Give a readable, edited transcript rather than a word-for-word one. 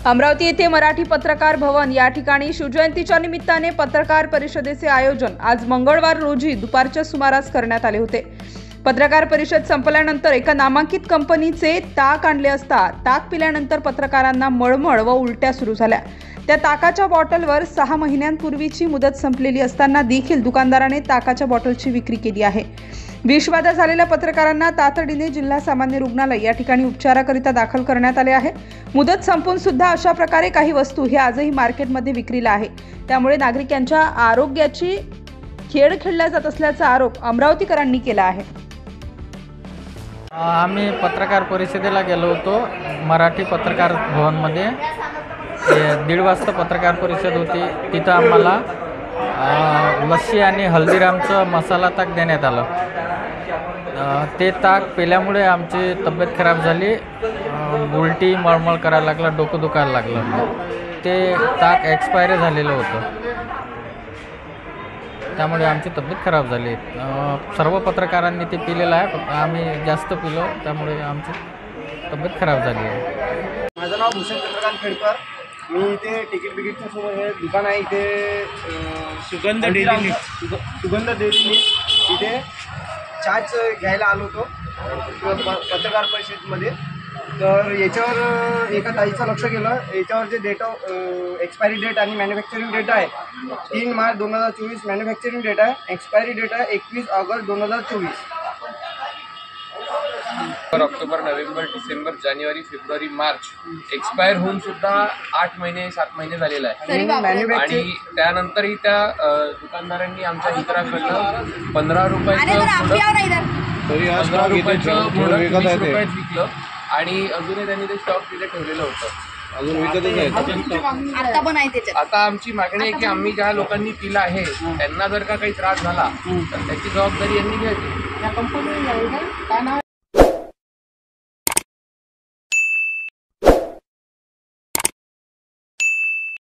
अमरावती येथे मराठी पत्रकार भवन या ठिकाणी शिवजयंतीच्या निमित्ताने पत्रकार परिषदेचे आयोजन आज मंगळवार रोजी दुपारच्या सुमारास करण्यात आले होते। पत्रकार परिषद संपल्यानंतर एका नामांकित कंपनीचे ताक आणले असता ताक पिल्यानंतर पत्रकारांना मळमळ व उलट्या सुरू झाल्या। त्या ताकाच्या बॉटलवर 6 महिन्यांपूर्वीची मुदत संपलेली असताना देखील दुकानदाराने ताकाच्या बॉटलची विक्री केली आहे। विषबाधा झालेल्या पत्रकारांना तातडीने जिल्हा सामान्य रुग्णालय या ठिकाणी उपचाराकरिता दाखल करण्यात आले आहे। मुदत संपून सुद्धा अशा प्रकारे काही वस्तू हे आजही मार्केटमध्ये विक्रीला आहे। त्यामुळे नागरिकांच्या आरोग्याची खेळ खेळला जात असल्याचा आरोप अमरावतीकरांनी केला आहे। आम्ही पत्रकार परिषदेला गेलो होतो मराठी पत्रकार भवनमध्ये। 1:30 वाजता पत्रकार परिषद होती। तिथं आम्हाला लस्सी आणि हल्दीरामचं मसाला ताक देण्यात आलं। ते ताक पिल्यामुळे आमची तब्येत खराब झाली, उलटी मळमळ करायला लागला, डोकं दुखायला लागलं। ते ताक एक्सपायरी झालेलं होतं, त्यामुळे आमची तब्येत खराब झाली। सर्व पत्रकारांनी ते पिलेलं आहे, पण आम्ही जास्त पिलो त्यामुळे आमची तब्येत खराब झाली आहे। माझं नाव भूषण चंद्रकांत खेडकर। मी इथे तिकीटचं समोर हे दुकान आहे, इथे सुगंध डेली नीट इथे चाच घ्यायला आलो होतो पत्रकार परिषदेमध्ये। तर याच्यावर एका ताईचं लक्ष गेलं, याच्यावर जे डेट ऑफ एक्सपायरी डेट आणि मॅन्युफॅक्चरिंग डेट आहे 3 मार्च 2024 मॅन्युफॅक्चरिंग डेट आहे, एक्सपायरी डेट आहे 21 ऑगस्ट 2024। ऑक्टोबर, नोव्हेंबर, डिसेंबर, जानेवारी, फेब्रुवारी, मार्च एक्सपायर होऊन सुद्धा 8 महिने 7 महिने झालेला आहे। आणि त्यानंतरही त्या दुकानदारांनी आमच्या मित्राकडनं 15 रुपयाचं 20 रुपयात विकलं आणि अजूनही त्यांनी ते स्टॉक तिथे ठेवलेलं होतं, अजून विकतच आहे। आता आमची मागणी आहे की आम्ही ज्या लोकांनी पिलं आहे त्यांना जर का काही त्रास झाला तर त्याची जबाबदारी यांनी घ्यावी।